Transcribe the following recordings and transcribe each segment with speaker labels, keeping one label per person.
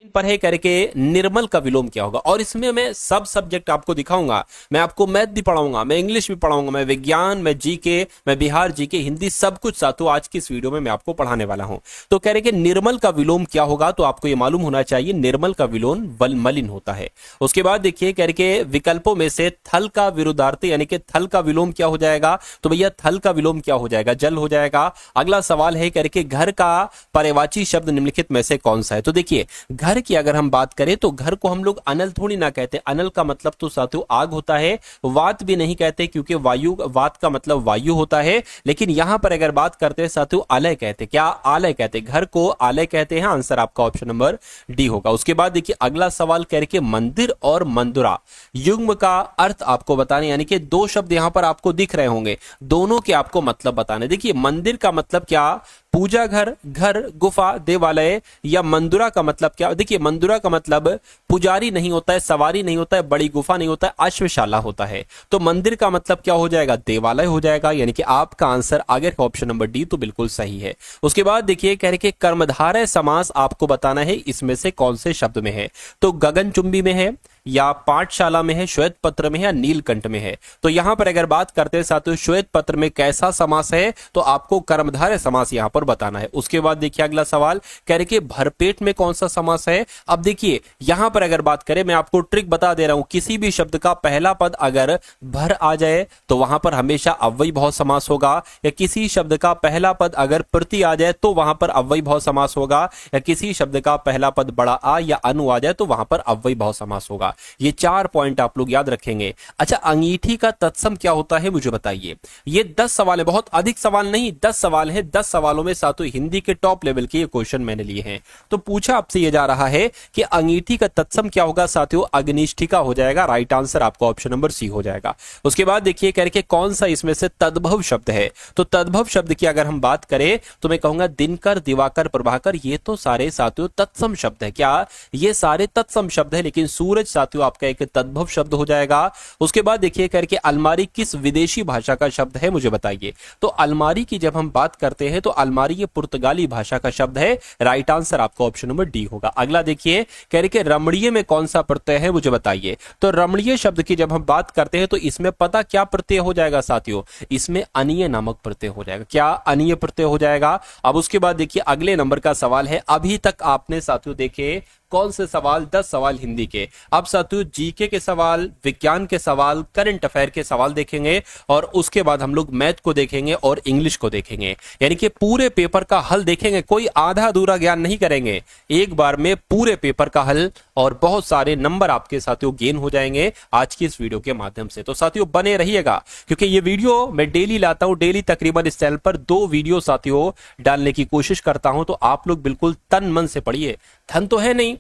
Speaker 1: पर है करके निर्मल का विलोम क्या होगा। और इसमें मैं सब सब्जेक्ट आपको दिखाऊंगा, मैं आपको मैथ भी पढ़ाऊंगा, मैं इंग्लिश भी पढ़ाऊंगा, मैं विज्ञान, मैं जीके, मैं बिहार जीके, हिंदी, सब कुछ साथों आज की इस वीडियो में मैं आपको पढ़ाने वाला हूं। तो कह रहे कि निर्मल का विलोम क्या होगा, तो आपको यह मालूम होना चाहिए निर्मल का विलोम मलिन होता है। उसके बाद देखिए कह रहे कि विकल्पों में से थल का विरुद्धार्थी यानी कि थल का विलोम क्या हो जाएगा, तो भैया थल का विलोम क्या हो जाएगा, जल हो जाएगा। अगला सवाल है कह रहे कि घर का पर्यायवाची शब्द निम्नलिखित में से कौन सा है। तो देखिए घर की अगर हम बात करें तो घर को हम लोग अनल थोड़ी ना कहते, अनल का मतलब तो साथियों आग होता है, वात भी नहीं कहते क्योंकि वायु, वात का मतलब वायु होता है। लेकिन यहां पर अगर बात करते हैं साथियों आलय कहते, क्या आलय कहते, घर को आलय कहते हैं। आंसर आपका ऑप्शन नंबर डी होगा। उसके बाद देखिए अगला सवाल कह रहे कि मंदिर और मंदिरा युग्म का अर्थ आपको बताने, यानी कि दो शब्द यहां पर आपको दिख रहे होंगे, दोनों के आपको मतलब बताने। देखिए मंदिर का मतलब क्या, पूजा घर, घर, गुफा, देवालय, या मंदिरा का मतलब क्या। देखिए मंदिरा का मतलब पुजारी नहीं होता है, सवारी नहीं होता है, बड़ी गुफा नहीं होता है, अश्वशाला होता है। तो मंदिर का मतलब क्या हो जाएगा, देवालय हो जाएगा। यानी कि आपका आंसर आगे का ऑप्शन नंबर डी तो बिल्कुल सही है। उसके बाद देखिए कह रहे कि कर्मधारय समास आपको बताना है इसमें से कौन से शब्द में है। तो गगनचुंबी में है, या पाठशाला में है, श्वेत पत्र में है, या नीलकंठ में है। तो यहां पर अगर बात करते हैं साथियों श्वेत पत्र में कैसा समास है, तो आपको कर्मधारय समास यहां पर बताना है। उसके बाद देखिए अगला सवाल कह रहे कि भरपेट में कौन सा समास है। अब देखिए यहां पर अगर बात करें, मैं आपको ट्रिक बता दे रहा हूं, किसी भी शब्द का पहला पद अगर भर आ जाए तो वहां पर हमेशा अव्ययी भाव समास होगा, या किसी शब्द का पहला पद अगर प्रति आ जाए तो वहां पर अव्ययी भाव समास होगा, या किसी शब्द का पहला पद बड़ा आ या अनु आ जाए तो वहां पर अव्ययी भाव समास होगा। ये 4 पॉइंट आप लोग याद रखेंगे। अच्छा अंगीठी का तत्सम क्या होता है मुझे बताइए। ये 10 सवाल है, बहुत अधिक सवाल नहीं, 10 सवाल है। 10 सवालों में सातों हिंदी के टॉप लेवल के ये क्वेश्चन मैंने लिए हैं। तो पूछा आपसे ये जा रहा है कि अंगीठी का तत्सम क्या होगा, साथियों अग्निष्ठिका हो जाएगा। राइट आंसर आपका ऑप्शन नंबर सी हो जाएगा। उसके बाद देखिए कह रहे कि कौन सा इसमें से तद्भव शब्द है। तो तद्भव शब्द की अगर हम बात करें तो मैं कहूंगा दिनकर, दिवाकर, प्रभाकर, ये तो सारे साथियों तत्सम शब्द है। क्या ये सारे तत्सम शब्द है, लेकिन सूरज साथियों आपका एक तद्भव शब्द हो जाएगा। उसके बाद देखिए करके अलमारी किस विदेशी भाषा का शब्द है मुझे बताइए। तो अलमारी की जब हम बात करते हैं तो अलमारी ये पुर्तगाली भाषा का शब्द है। राइट आंसर आपका ऑप्शन नंबर डी होगा। अगला देखिए कह रहे कि रमणीय में कौन सा प्रत्यय है मुझे बताइए। तो रमणीय शब्द की जब हम बात करते हैं तो इसमें पता क्या प्रत्यय हो जाएगा साथियों, इसमें अनीय नामक प्रत्यय हो जाएगा। क्या अनीय प्रत्यय हो जाएगा। अब उसके बाद देखिए अगले नंबर का सवाल है, अभी तक आपने साथियों देखे कौन से सवाल, 10 सवाल हिंदी के। अब साथियों जीके के सवाल, विज्ञान के सवाल, करंट अफेयर के सवाल देखेंगे, और उसके बाद हम लोग मैथ को देखेंगे और इंग्लिश को देखेंगे। यानी कि पूरे पेपर का हल देखेंगे, कोई आधा अधूरा ज्ञान नहीं करेंगे, एक बार में पूरे पेपर का हल, और बहुत सारे नंबर आपके साथियों गेन हो जाएंगे आज की इस वीडियो के माध्यम से। तो साथियों बने रहिएगा, क्योंकि ये वीडियो मैं डेली लाता हूं, डेली तकरीबन इस चैनल पर 2 वीडियो साथियों डालने की कोशिश करता हूं। तो आप लोग बिल्कुल तन मन से पढ़िए। धन तो है नहीं,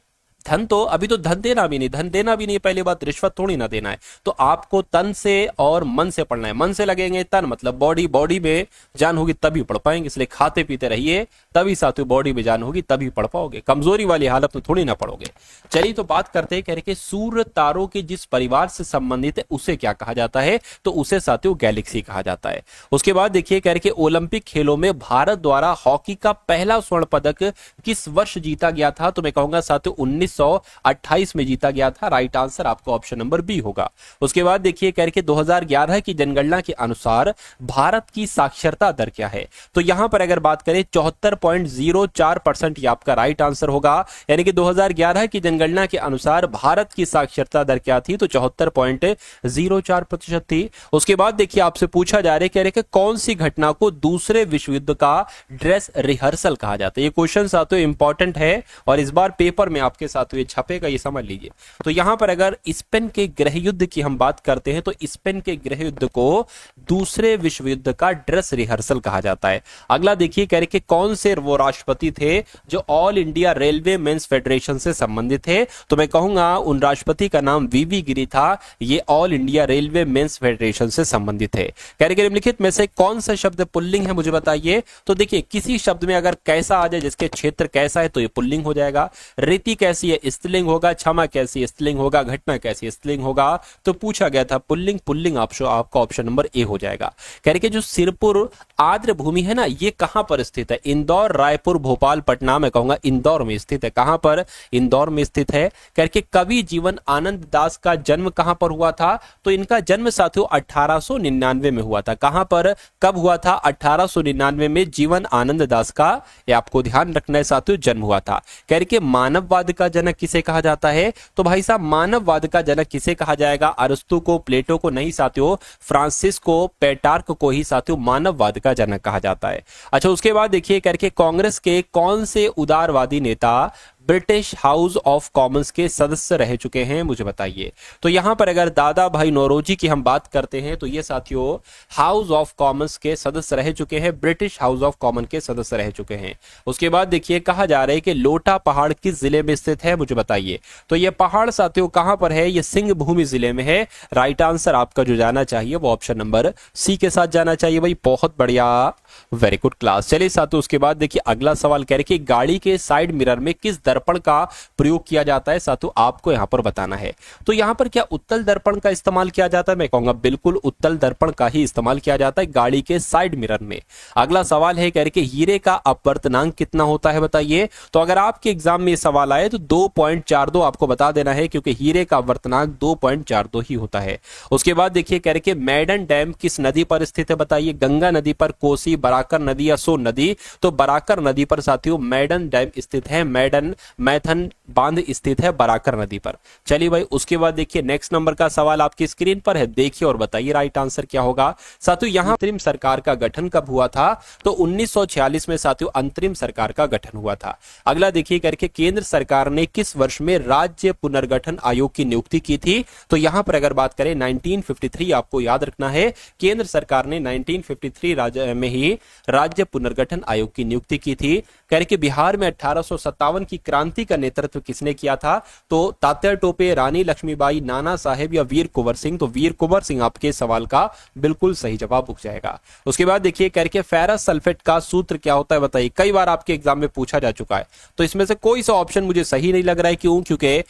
Speaker 1: धन तो अभी तो धन देना भी नहीं, धन देना भी नहीं, पहली बात रिश्वत थोड़ी ना देना है। तो आपको तन से और मन से पढ़ना है। मन से लगेंगे तन मतलब बॉडी, बॉडी में जान होगी तभी पढ़ पाएंगे, इसलिए खाते पीते रहिए, तभी साथियों बॉडी में जान होगी तभी पढ़ पाओगे। कमजोरी वाली हालत में थोड़ी ना पढ़ोगे। चलिए तो बात करते हैं, कह रहे कि सूर्य तारों के जिस परिवार से संबंधित है उसे क्या कहा जाता है। तो उसे साथियों गैलेक्सी कहा जाता है। उसके बाद देखिए कह रहे कि ओलंपिक खेलों में भारत द्वारा हॉकी का पहला स्वर्ण पदक किस वर्ष जीता गया था। तो मैं कहूंगा साथियों 1928 में जीता गया था। राइट आंसर आपका ऑप्शन नंबर बी होगा। उसके बाद देखिए कह रहे कि 2011 की जनगणना के अनुसार भारत की साक्षरता दर क्या है। तो यहां पर अगर बात करें 74.04% ये आपका राइट आंसर होगा। यानी कि 2011 की जनगणना के अनुसार भारत की साक्षरता दर क्या थी, तो 74.04% थी। उसके बाद देखिए आपसे पूछा जा रहा है, कह रहे कि कौन सी घटना को दूसरे विश्व युद्ध का ड्रेस रिहर्सल कहा जाता है। ये क्वेश्चन साथियों इंपॉर्टेंट है और इस बार पेपर में आपके साथ ये छपेगा, ये समझ लीजिए। तो यहां पर अगर स्पेन के गृह युद्ध की हम बात करते हैं तो स्पेन के गृह युद्ध को दूसरे विश्व युद्ध का ड्रेस रिहर्सल कहा जाता है। अगला देखिए कह रहे कि कौन से वो राष्ट्रपति थे जो all India railway men's federation से संबंधित थे। तो मैं कहूंगा उन राष्ट्रपति का नाम वीवी गिरी था। ये all India railway men's federation से संबंधित है। कह रहे कि निम्नलिखित में से कौन सा शब्द पुल्लिंग है मुझे बताइए। तो देखिए किसी शब्द में अगर कैसा आ जाए, जिसके क्षेत्र कैसा है, तो ये पुल्लिंग हो जाएगा। रीति कैसी है, है स्त्रीलिंग होगा, क्षमा कैसी स्त्रीलिंग होगा, घटना कैसी स्त्रीलिंग होगा। तो पूछा गया था पुल्लिंग, पुल्लिंग आपका ऑप्शन नंबर ए हो जाएगा। कह रहे कि जो सिरपुर आर्द्र भूमि है ना, ये कहां पर स्थित है? इंदौर, रायपुर, भोपाल, पटना। मैं कहूंगा इंदौर में स्थित है। कहां पर? इंदौर में स्थित है। करके कवि जीवन आनंद दास का जन्म कहां पर हुआ था? तो इनका जन्म साथियों 1899 में हुआ था। कहां पर, कब हुआ था? 1899 में जीवन आनंद दास का, ये आपको ध्यान रखना है साथियों, जन्म हुआ था। कह रहे कि मानववाद का जनक किसे कहा जाता है? तो भाई साहब मानववाद का जनक किसे कहा जाएगा? अरस्तु को, प्लेटो को नहीं साथियों, फ्रांसिस को पेटार्क को ही साथियों मानववाद का जनक कहा जाता है। अच्छा, उसके बाद देखिए करके कांग्रेस के कौन से उदारवादी नेता ब्रिटिश हाउस ऑफ कॉमन्स के सदस्य रह चुके हैं, मुझे बताइए। तो यहां पर अगर दादा भाई नौरोजी की हम बात करते हैं तो ये साथियों हाउस ऑफ कॉमन्स के सदस्य रह चुके हैं, ब्रिटिश हाउस ऑफ कॉमन के सदस्य रह चुके हैं। उसके बाद देखिए कहा जा रहा है कि लोटा पहाड़ किस जिले में स्थित है, मुझे बताइए। तो ये पहाड़ साथियों कहां पर है? ये सिंह भूमि जिले में है। राइट आंसर आपका जो जाना चाहिए वो ऑप्शन नंबर सी के साथ जाना चाहिए भाई। बहुत बढ़िया, वेरी गुड क्लास। चलिए साथियों उसके बाद देखिए अगला सवाल कह रहे कि गाड़ी के साइड मिरर में किस दर्पण का प्रयोग किया जाता है? साथियों आपको यहां पर बताना है। तो यहां पर क्या उत्तल दर्पण का इस्तेमाल किया जाता है? मैं कहूंगा बिल्कुल उत्तल दर्पण का ही इस्तेमाल किया जाता है गाड़ी के साइड मिरर में। अगला सवाल है कह रहे कि हीरे का अपवर्तनांक कितना होता है, बताइए। तो अगर आपके एग्जाम में सवाल आए तो 2.42 आपको बता देना है, क्योंकि हीरे का अपवर्तनांक 2.42 ही होता है। उसके बाद देखिए कह रहे कि मैडन डैम किस नदी पर स्थित है, बताइए। गंगा नदी पर, कोसी, बराकर नदी या सोन नदी? तो बराकर नदी पर साथियों मैडन डैम स्थित है। मैडन मैथन बांध स्थित है बराकर नदी पर। चलिए भाई उसके बाद देखिए नेक्स्ट नंबर का सवाल आपकी स्क्रीन पर है, देखिए और बताइए राइट आंसर क्या होगा। साथियों यहां अंतरिम सरकार का गठन कब हुआ था? तो 1946 में साथियों अंतरिम सरकार का गठन हुआ था। अगला देखिए करके केंद्र सरकार ने किस वर्ष में राज्य पुनर्गठन आयोग की नियुक्ति की थी? तो यहां पर अगर बात करें 1953 आपको याद रखना है, केंद्र सरकार ने 1953 में ही राज्य पुनर्गठन आयोग की नियुक्ति की थी। कह रहे कि बिहार में 1857 की क्रांति का नेतृत्व किसने किया था? तो तात्या टोपे, रानी लक्ष्मीबाई, नाना साहेब या वीर कुंवर सिंह? तो वीर कुंवर सिंह आपके सवाल का बिल्कुल सही जवाब हो जाएगा। उसके बाद देखिए कह रहे कि फेरस सल्फेट का सूत्र क्या होता है, बताइए। कई बार आपके एग्जाम में पूछा जा चुका है, तो इसमें से कोई सा ऑप्शन मुझे सही नहीं लग रहा है। क्यों? क्योंकि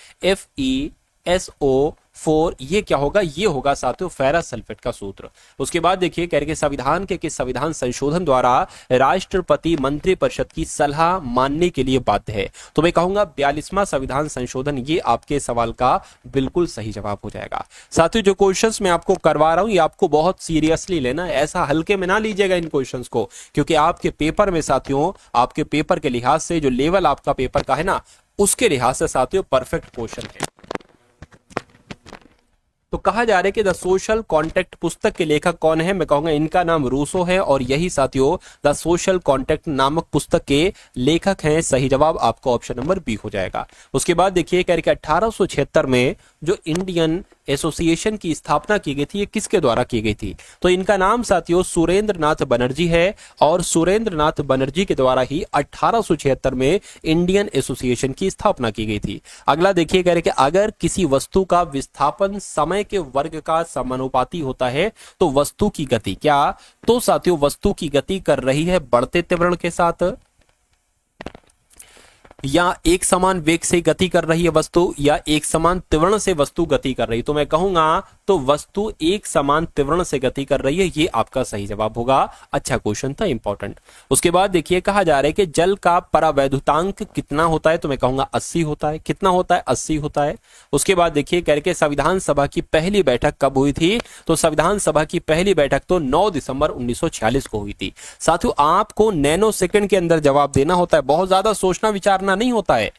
Speaker 1: FeSO4 ये क्या होगा? ये होगा साथियों फेरस सल्फेट का सूत्र। उसके बाद देखिए कह रहे संविधान के किस संविधान संशोधन द्वारा राष्ट्रपति मंत्रिपरिषद की सलाह मानने के लिए बाध्य है? तो मैं कहूंगा 42वां संविधान संशोधन, ये आपके सवाल का बिल्कुल सही जवाब हो जाएगा। साथियों जो क्वेश्चंस मैं आपको करवा रहा हूं ये आपको बहुत सीरियसली लेना है, ऐसा हल्के में ना लीजिएगा इन क्वेश्चंस को, क्योंकि आपके पेपर में साथियों, आपके पेपर के लिहाज से जो लेवल आपका पेपर का है ना, उसके लिहाज से साथियों परफेक्ट क्वेश्चन है। तो कहा जा रहा है कि द सोशल कॉन्ट्रैक्ट पुस्तक के लेखक कौन है? मैं कहूंगा इनका नाम रूसो है, और यही साथियों द सोशल कॉन्ट्रैक्ट नामक पुस्तक के लेखक हैं। सही जवाब आपका ऑप्शन नंबर बी हो जाएगा। उसके बाद देखिए कह रहे कि 1876 में जो इंडियन एसोसिएशन की स्थापना की गई थी, ये किसके द्वारा की गई थी? तो इनका नाम साथियों सुरेंद्र नाथ बनर्जी है, और सुरेंद्र नाथ बनर्जी के द्वारा ही 1876 में इंडियन एसोसिएशन की स्थापना की गई थी। अगला देखिए कह रहे कि अगर किसी वस्तु का विस्थापन समय के वर्ग का समानुपाती होता है तो वस्तु की गति क्या? तो साथियों वस्तु की गति कर रही है बढ़ते त्वरण के साथ, या एक समान वेग से गति कर रही है वस्तु, या एक समान त्वरण से वस्तु गति कर रही है? तो मैं कहूंगा तो वस्तु एक समान त्वरण से गति कर रही है, ये आपका सही जवाब होगा। अच्छा क्वेश्चन था, इंपॉर्टेंट। उसके बाद देखिए कहा जा रहा है कि जल का परावैद्युतांक कितना होता है? तो मैं कहूंगा 80 होता है। कितना होता है? 80 होता है। उसके बाद देखिए करके संविधान सभा की पहली बैठक कब हुई थी? तो संविधान सभा की पहली बैठक तो 9 दिसंबर 1946 को हुई थी। साथियों आपको नैनो सेकंड के अंदर जवाब देना होता है, बहुत ज्यादा सोचना विचारना नहीं होता है।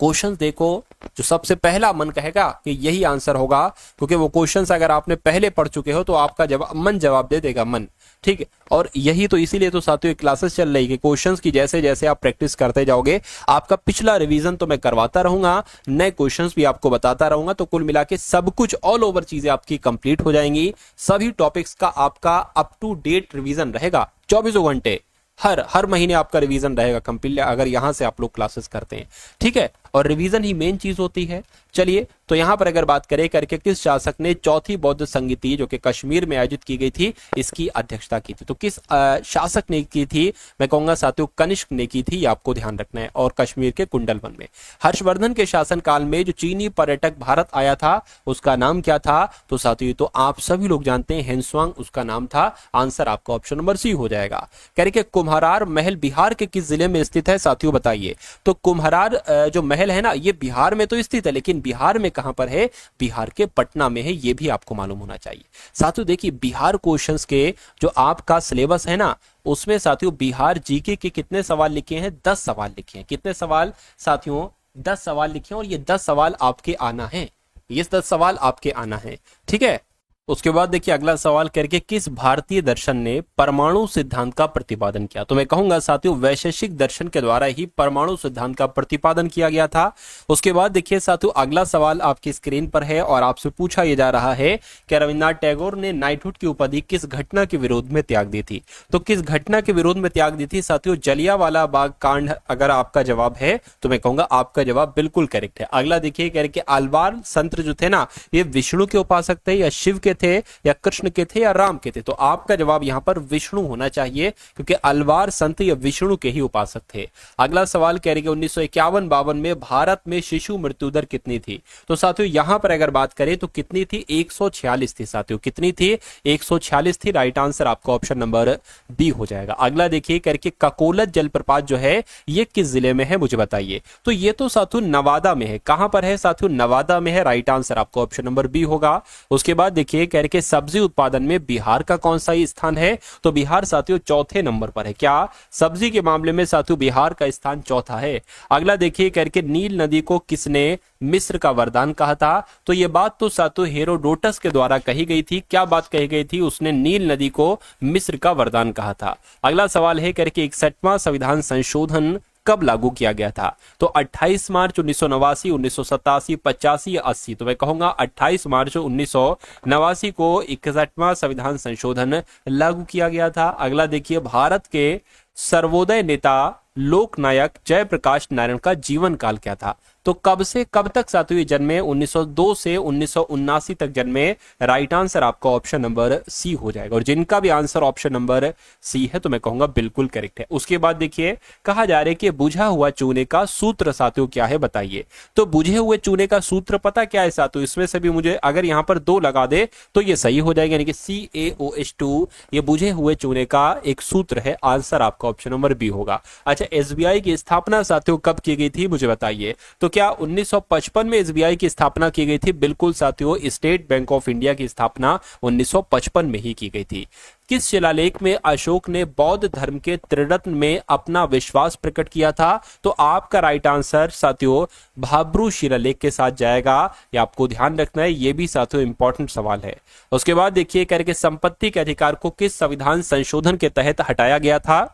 Speaker 1: क्वेश्चंस देखो, जो सबसे पहला मन कहेगा कि यही आंसर होगा, क्योंकि वो क्वेश्चंस अगर आपने पहले पढ़ चुके हो तो आपका मन जवाब दे देगा, मन। ठीक है, और यही तो इसीलिए तो साथियों क्लासेस चल रही है कि क्वेश्चंस की जैसे जैसे आप प्रैक्टिस करते जाओगे, आपका पिछला रिवीजन तो मैं करवाता रहूंगा, नए क्वेश्चंस भी आपको बताता रहूंगा, तो कुल मिला के सब कुछ ऑल ओवर चीजें आपकी कंप्लीट हो जाएंगी। सभी टॉपिक्स का आपका अप टू डेट रिवीजन रहेगा 24 घंटे, हर महीने आपका रिवीजन रहेगा कंप्लीट, अगर यहां से आप लोग क्लासेस करते हैं। ठीक है, और रिवीजन ही मेन चीज होती है। चलिए, तो यहां पर अगर बात करें करके किस शासक ने चौथी बौद्ध संगीति जो कि कश्मीर में आयोजित की गई थी इसकी अध्यक्षता की थी, तो किस शासक ने की थी? मैं कहूंगा साथियों कनिष्क ने की थी, ये आपको ध्यान रखना है, और कश्मीर के कुंडलवन में। हर्षवर्धन के शासन काल में जो चीनी पर्यटक भारत आया था उसका नाम क्या था? तो साथियों तो आप सभी लोग जानते हैं हेनस्वांग उसका नाम था। आंसर आपका ऑप्शन नंबर सी हो जाएगा। कह रहे कि कुम्हरार महल बिहार के किस जिले में स्थित है? साथियों बताइए। तो कुम्हरार जो महल है ना ये बिहार में तो स्थित है, लेकिन बिहार में कहां पर है? बिहार के पटना में है, ये भी आपको मालूम होना चाहिए। साथियों देखिए बिहार क्वेश्चंस के जो आपका सिलेबस है ना उसमें साथियों बिहार जीके के कितने सवाल लिखे हैं? 10 सवाल लिखे हैं। कितने सवाल साथियों? 10 सवाल लिखे हैं, और ये 10 सवाल आपके आना है, ये 10 सवाल आपके आना है, ठीक है। उसके बाद देखिए अगला सवाल करके किस भारतीय दर्शन ने परमाणु सिद्धांत का प्रतिपादन किया? तो मैं कहूंगा साथियों वैशेषिक दर्शन के द्वारा ही परमाणु सिद्धांत का प्रतिपादन किया गया था। उसके बाद देखिए साथियों अगला सवाल आपकी स्क्रीन पर है और आपसे पूछा यह जा रहा है कि रविन्द्रनाथ टैगोर ने नाइटहुड की उपाधि किस घटना के विरोध में त्याग दी थी? तो किस घटना के विरोध में त्याग दी थी साथियों? जलियांवाला बाग कांड अगर आपका जवाब है तो मैं कहूंगा आपका जवाब बिल्कुल करेक्ट है। अगला देखिए करके अलवार संत जो थे ना ये विष्णु के उपासक थे या शिव के थे या कृष्ण के थे या राम के थे? तो आपका जवाब यहां पर विष्णु होना चाहिए, क्योंकि अलवार संत या विष्णु के ही उपासक थे। अगला सवाल कह रहे कि 1951-52 में भारत में शिशु मृत्यु दर कितनी थी? तो साथियों यहां पर अगर बात करें तो कितनी थी? 146 थी साथियों। कितनी थी? 146 थी। राइट आंसर आपका ऑप्शन नंबर बी हो जाएगा। अगला देखिए करके ककोलत जलप्रपात जो है ये किस जिले में है मुझे बताइए? तो ये तो साथियों नवादा में है। कहां पर है साथियों? नवादा में है। राइट आंसर आपका ऑप्शन नंबर बी होगा। उसके बाद देखिए कह रहे सब्जी उत्पादन में बिहार का कौन सा स्थान है? तो बिहार साथियों चौथे नंबर पर है। क्या सब्जी के मामले में साथियों बिहार का स्थान चौथा है? अगला देखिए करके नील नदी को किसने मिस्र का वरदान कहा था? तो यह बात तो साथियों हेरोडोटस के द्वारा कही गई थी। क्या बात कही गई थी? उसने नील नदी को मिस्र का वरदान कहा था। अगला सवाल है करके 61वां संविधान संशोधन कब लागू किया गया था? तो 28 मार्च 1989, 1987, 85 या 80? तो मैं कहूंगा 28 मार्च 1989 को 61वां संविधान संशोधन लागू किया गया था। अगला देखिए भारत के सर्वोदय नेता लोकनायक जयप्रकाश नारायण का जीवन काल क्या था? तो कब से कब तक साथियों ये जन्मे? 1902 से 1979 तक जन्मे। राइट आंसर आपका ऑप्शन नंबर सी हो जाएगा। और जिनका भी आंसर ऑप्शन नंबर सी है तो मैं कहूंगा बिल्कुल करेक्ट है। उसके बाद देखिए कहा जा रहा है कि बुझा हुआ चूने का सूत्र साथियों क्या है बताइए? तो बुझे हुए चूने का सूत्र पता क्या है साथियों? इसमें से भी मुझे अगर यहां पर 2 लगा दे तो ये सही हो जाएगा, यानी कि CaOH2 ये बुझे हुए चूने का एक सूत्र है। आंसर आपका ऑप्शन नंबर बी होगा। अच्छा SBI की स्थापना साथियों कब की गई थी मुझे बताइए? तो क्या 1955 में SBI की स्थापना की गई थी? बिल्कुल साथियों स्टेट बैंक ऑफ इंडिया की स्थापना 1955 में ही की गई थी। किस शिलालेख में अशोक ने बौद्ध धर्म के त्रिरत्न में अपना विश्वास प्रकट किया था? तो आपका राइट आंसर साथियों भाब्रू शिलालेख के साथ जाएगा। ये आपको ध्यान रखना है, ये भी साथियों इंपॉर्टेंट सवाल है। उसके बाद देखिए करके संपत्ति के अधिकार को किस संविधान संशोधन के तहत हटाया गया था?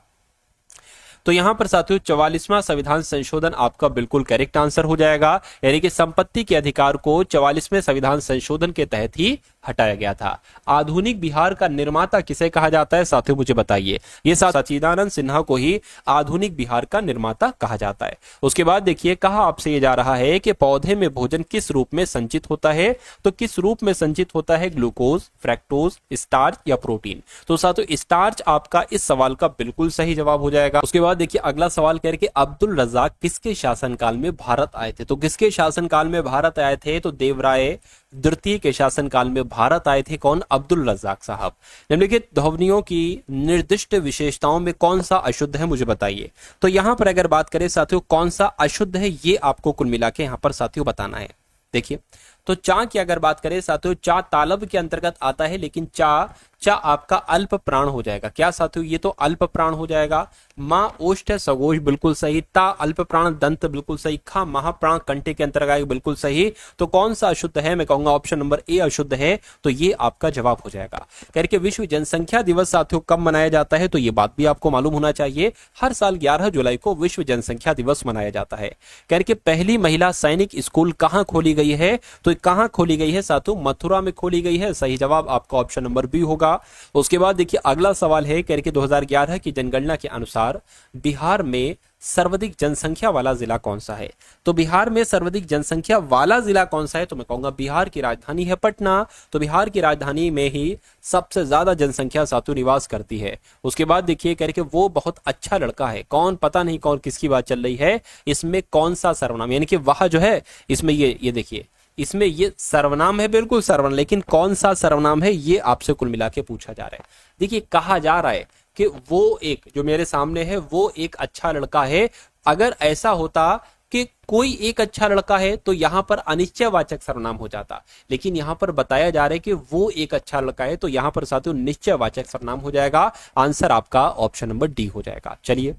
Speaker 1: तो यहां पर साथियों 44वां संविधान संशोधन आपका बिल्कुल करेक्ट आंसर हो जाएगा, यानी कि संपत्ति के अधिकार को 44वें संविधान संशोधन के तहत ही हटाया गया था। आधुनिक बिहार का निर्माता किसे कहा जाता है साथियों मुझे बताइए? ये सच्चिदानंद सिन्हा को ही आधुनिक बिहार का निर्माता कहा जाता है। उसके बाद देखिए कहा आपसे ये जा रहा है कि पौधे में भोजन किस रूप में संचित होता है? तो किस रूप में संचित होता है? ग्लूकोज, फ्रैक्टोज, स्टार्च या प्रोटीन? तो साथियों स्टार्च आपका इस सवाल का बिल्कुल सही जवाब हो जाएगा। उसके बाद देखिए अगला सवाल कह रहे कि अब्दुल रज्जाक किसके शासनकाल में भारत आए थे? तो किसके शासनकाल में भारत आए थे? तो देवराय द्वितीय के शासनकाल में भारत आए थे। कौन? अब्दुल रज्जाक साहब। निम्नलिखित ध्वनियों की निर्दिष्ट विशेषताओं में कौन सा अशुद्ध है मुझे बताइए? तो यहां पर अगर बात करें साथियों कौन सा अशुद्ध है ये आपको कुल मिला के यहां पर साथियों बताना है। देखिए तो चा की अगर बात करें साथियों चा तालब के अंतर्गत आता है, लेकिन चा आपका अल्प प्राण हो जाएगा। क्या साथियों? ये तो अल्प प्राण हो जाएगा। मां ओष्ठ सगोष बिल्कुल सही। ता अल्प प्राण दंत बिल्कुल सही। खा महाप्राण कंठे के अंतर्गत आएगा बिल्कुल सही। तो कौन सा अशुद्ध है? मैं कहूंगा ऑप्शन नंबर ए अशुद्ध है। तो ये आपका जवाब हो जाएगा। कह के विश्व जनसंख्या दिवस साथियों कब मनाया जाता है? तो ये बात भी आपको मालूम होना चाहिए। हर साल 11 जुलाई को विश्व जनसंख्या दिवस मनाया जाता है। कह के पहली महिला सैनिक स्कूल कहां खोली गई है? तो कहां खोली गई है साथियों? मथुरा में खोली गई है। सही जवाब आपका ऑप्शन नंबर बी होगा। उसके बाद देखिए अगला सवाल है करके 2011 की जनगणना के अनुसार बिहार में सर्वाधिक जनसंख्या वाला जिला कौन सा है? तो बिहार में सर्वाधिक जनसंख्या वाला जिला कौन सा है? तो मैं कहूंगा बिहार की राजधानी है पटना। तो बिहार की राजधानी में ही सबसे ज्यादा जनसंख्या सातु निवास करती है। उसके बाद देखिए करके वो बहुत अच्छा लड़का है, कौन पता नहीं कौन किसकी बात चल रही है, इसमें कौन सा सर्वनाम, यानी कि वह जो है इसमें ये देखिए इसमें ये सर्वनाम है, बिल्कुल सर्वनाम, लेकिन कौन सा सर्वनाम है ये आपसे कुल मिला के पूछा जा रहा है। देखिए कहा जा रहा है कि वो एक जो मेरे सामने है वो एक अच्छा लड़का है। अगर ऐसा होता कि कोई एक अच्छा लड़का है तो यहां पर अनिश्चयवाचक सर्वनाम हो जाता, लेकिन यहां पर बताया जा रहा है कि वो एक अच्छा लड़का है, तो यहां पर साथियों निश्चयवाचक सर्वनाम हो जाएगा। आंसर आपका ऑप्शन नंबर डी हो जाएगा। चलिए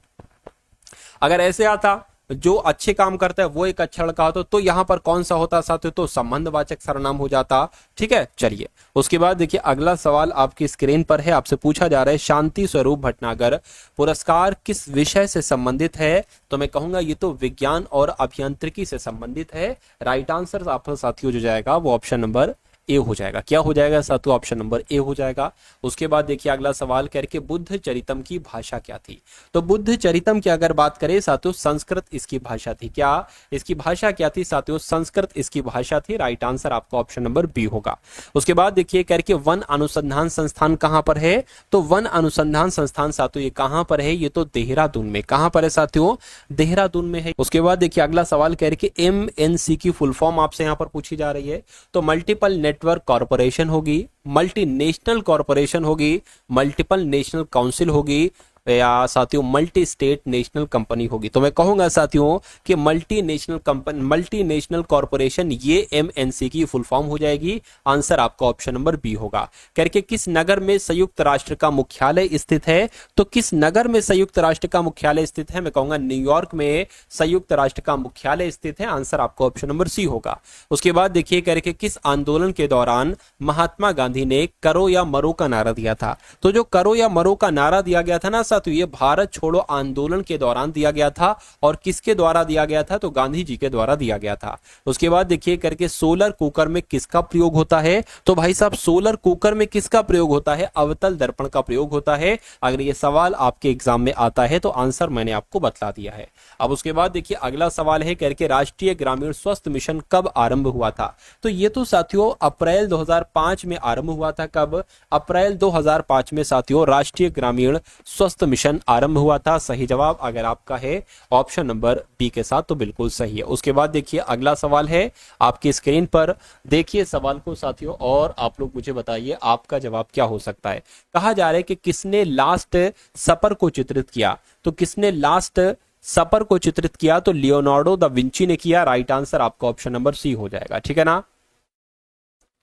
Speaker 1: अगर ऐसे आता जो अच्छे काम करता है वो एक अच्छा लड़का होता तो यहां पर कौन सा होता साथियों? तो संबंधवाचक सर्वनाम हो जाता। ठीक है, चलिए उसके बाद देखिए अगला सवाल आपकी स्क्रीन पर है, आपसे पूछा जा रहा है शांति स्वरूप भटनागर पुरस्कार किस विषय से संबंधित है? तो मैं कहूंगा ये तो विज्ञान और अभियांत्रिकी से संबंधित है। राइट आंसर आपका साथियों जो जाएगा वो ऑप्शन नंबर ए हो जाएगा। क्या हो जाएगा साथियों? ऑप्शन नंबर ए हो जाएगा। उसके बाद देखिए अगला सवाल करके बुद्ध चरितम की भाषा क्या थी? तो बुद्ध चरितम की अगर बात करें साथियों संस्कृत इसकी भाषा थी। क्या इसकी भाषा क्या थी साथियों? संस्कृत इसकी भाषा थी। राइट आंसर आपका ऑप्शन नंबर बी होगा। उसके बाद देखिए करके वन अनुसंधान संस्थान कहां पर है? तो वन अनुसंधान संस्थान साथियों ये कहां पर है? ये तो देहरादून में। कहां पर है साथियों? देहरादून में है। उसके बाद देखिए अगला सवाल करके MNC की फुल फॉर्म आपसे यहां पर पूछी जा रही है। तो मल्टीपल नेटवर्क कॉर्पोरेशन होगी, मल्टीनेशनल कॉर्पोरेशन होगी, मल्टीपल नेशनल काउंसिल होगी, या साथियों मल्टी स्टेट नेशनल कंपनी होगी? तो मैं कहूंगा साथियों कि मल्टीनेशनल कंपनी, मल्टीनेशनल कॉर्पोरेशन ये MNC की फुल फॉर्म हो जाएगी। आंसर आपका ऑप्शन नंबर बी होगा। करके किस नगर में संयुक्त राष्ट्र का मुख्यालय स्थित है? तो किस नगर में संयुक्त राष्ट्र का मुख्यालय स्थित है? मैं कहूंगा न्यूयॉर्क में संयुक्त राष्ट्र का मुख्यालय स्थित है। आंसर आपका ऑप्शन नंबर सी होगा। उसके बाद देखिए करके किस आंदोलन के दौरान महात्मा गांधी ने करो या मरो का नारा दिया था? तो जो करो या मरो का नारा दिया गया था ना साथियों ये भारत छोड़ो आंदोलन के दौरान दिया गया था। और किसके द्वारा दिया गया था? तो गांधी जी के द्वारा दिया गया था। उसके बाद देखिए करके सोलर कुकर में किसका प्रयोग होता है? तो भाई साहब सोलर कुकर में किसका प्रयोग होता है? अवतल दर्पण का प्रयोग होता है। अगर ये सवाल आपके एग्जाम में आता है तो आंसर मैंने आपको बतला दिया है। अब उसके बाद देखिए अगला सवाल है करके राष्ट्रीय ग्रामीण स्वास्थ्य मिशन कब आरंभ हुआ था? तो ये तो साथियों अप्रैल 2005 में आरंभ हुआ था। कब? अप्रैल 2005 में साथियों राष्ट्रीय ग्रामीण स्वास्थ्य मिशन आरंभ हुआ था। सही जवाब अगर आपका है ऑप्शन नंबर बी के साथ तो बिल्कुल सही है। उसके बाद देखिए अगला सवाल है आपकी स्क्रीन पर, देखिए सवाल को साथियों और आप लोग मुझे बताइए आपका जवाब क्या हो सकता है। कहा जा रहा है कि किसने लास्ट सपर को चित्रित किया? तो किसने लास्ट सपर को चित्रित किया? तो लियोनार्डो दा विंची ने किया। राइट आंसर आपका ऑप्शन नंबर सी हो जाएगा। ठीक है ना,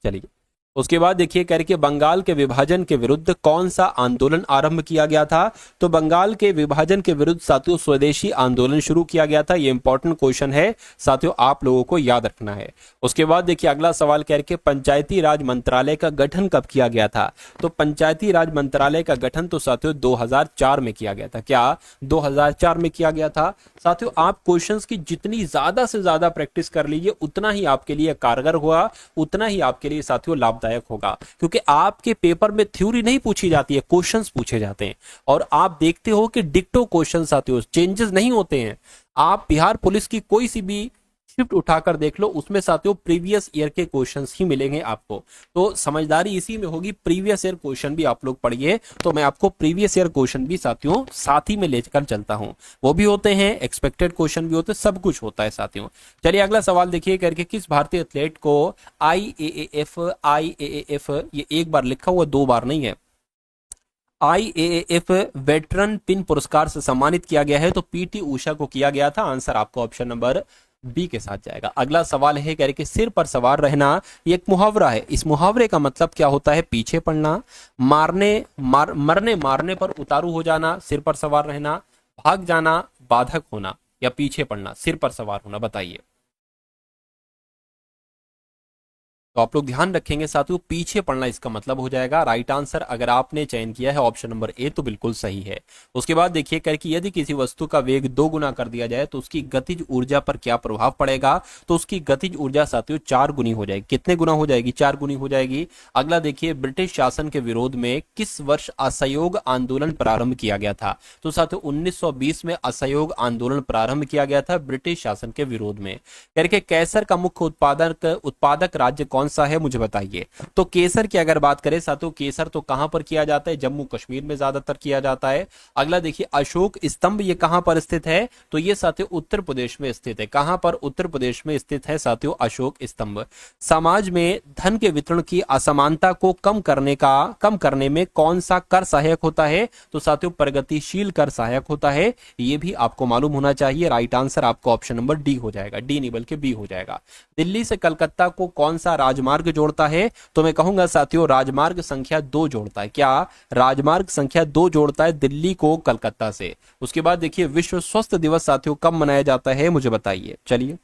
Speaker 1: चलिए उसके बाद देखिए करके बंगाल के विभाजन के विरुद्ध कौन सा आंदोलन आरंभ किया गया था? तो बंगाल के विभाजन के विरुद्ध साथियों स्वदेशी आंदोलन शुरू किया गया था। ये इंपॉर्टेंट क्वेश्चन है साथियों, आप लोगों को याद रखना है। उसके बाद देखिए अगला सवाल करके पंचायती राज मंत्रालय का गठन कब किया गया था? तो पंचायती राज मंत्रालय का गठन तो साथियों 2004 में किया गया था। क्या 2004 में किया गया था? साथियों आप क्वेश्चंस की जितनी ज्यादा से ज्यादा प्रैक्टिस कर लीजिए उतना ही आपके लिए कारगर हुआ, उतना ही आपके लिए साथियों लाभदायक होगा। क्योंकि आपके पेपर में थ्योरी नहीं पूछी जाती है, क्वेश्चंस पूछे जाते हैं। और आप देखते हो कि डिक्टो क्वेश्चन साथियों, चेंजेस नहीं होते हैं। आप बिहार पुलिस की कोई सी भी शिफ्ट उठाकर देख लो, उसमें साथियों प्रीवियस ईयर के क्वेश्चंस ही मिलेंगे आपको। तो समझदारी इसी में होगी, प्रीवियस ईयर क्वेश्चन भी आप लोग पढ़िए। तो मैं आपको प्रीवियस ईयर क्वेश्चन भी साथियों साथ ही में लेकर चलता हूं, वो भी होते हैं, एक्सपेक्टेड क्वेश्चन भी होते हैं, सब कुछ होता है साथियों। चलिए अगला सवाल देखिए करके किस भारतीय एथलीट को IAAF ये एक बार लिखा हुआ दो बार नहीं है, IAAF वेटरन पिन पुरस्कार से सम्मानित किया गया है? तो PT उषा को किया गया था। आंसर आपको ऑप्शन नंबर बी के साथ जाएगा। अगला सवाल है कह रहे कि सिर पर सवार रहना ये एक मुहावरा है, इस मुहावरे का मतलब क्या होता है? पीछे पड़ना, मरने मारने पर उतारू हो जाना, सिर पर सवार रहना, भाग जाना, बाधक होना, या पीछे पड़ना, सिर पर सवार होना, बताइए। तो आप लोग ध्यान रखेंगे साथियों, पीछे पड़ना इसका मतलब हो जाएगा। राइट आंसर अगर आपने चयन किया है ऑप्शन नंबर ए तो बिल्कुल सही है। उसके बाद देखिए कर कि यदि किसी वस्तु का वेग 2 गुना कर दिया जाए तो उसकी गतिज ऊर्जा पर क्या प्रभाव पड़ेगा। तो उसकी गतिज ऊर्जा साथियों 4 गुनी हो जाएगी। कितने गुना हो जाएगी? 4 गुनी हो जाएगी। अगला देखिए, ब्रिटिश शासन के विरोध में किस वर्ष असहयोग आंदोलन प्रारंभ किया गया था। तो साथियों 1920 में असहयोग आंदोलन प्रारंभ किया गया था ब्रिटिश शासन के विरोध में। करके केसर का मुख्य उत्पादक राज्य कौन सा है, मुझे बताइए। तो केसर की अगर बात करें साथियों, केसर तो कहां पर किया जाता है? जम्मू कश्मीर में ज्यादातर किया जाता है। अगला देखिए, अशोक स्तंभ ये कहां पर स्थित है? तो ये साथियों उत्तर प्रदेश में स्थित है। कहां पर? उत्तर प्रदेश में स्थित है साथियों अशोक स्तंभ। समाज में धन के वितरण की असमानता को कम करने में कौन सा कर सहायक होता है? तो साथियों प्रगतिशील कर सहायक होता है। ये भी आपको मालूम होना चाहिए। राइट आंसर आपको ऑप्शन नंबर डी हो जाएगा। डी नहीं बल्कि बी हो जाएगा। दिल्ली से कलकत्ता को कौन सा राजमार्ग जोड़ता है? तो मैं कहूंगा साथियों राजमार्ग संख्या 2 जोड़ता है। क्या? राजमार्ग संख्या 2 जोड़ता है दिल्ली को कलकत्ता से। उसके बाद देखिए, विश्व स्वास्थ्य दिवस साथियों कब मनाया जाता है, मुझे बताइए। चलिए,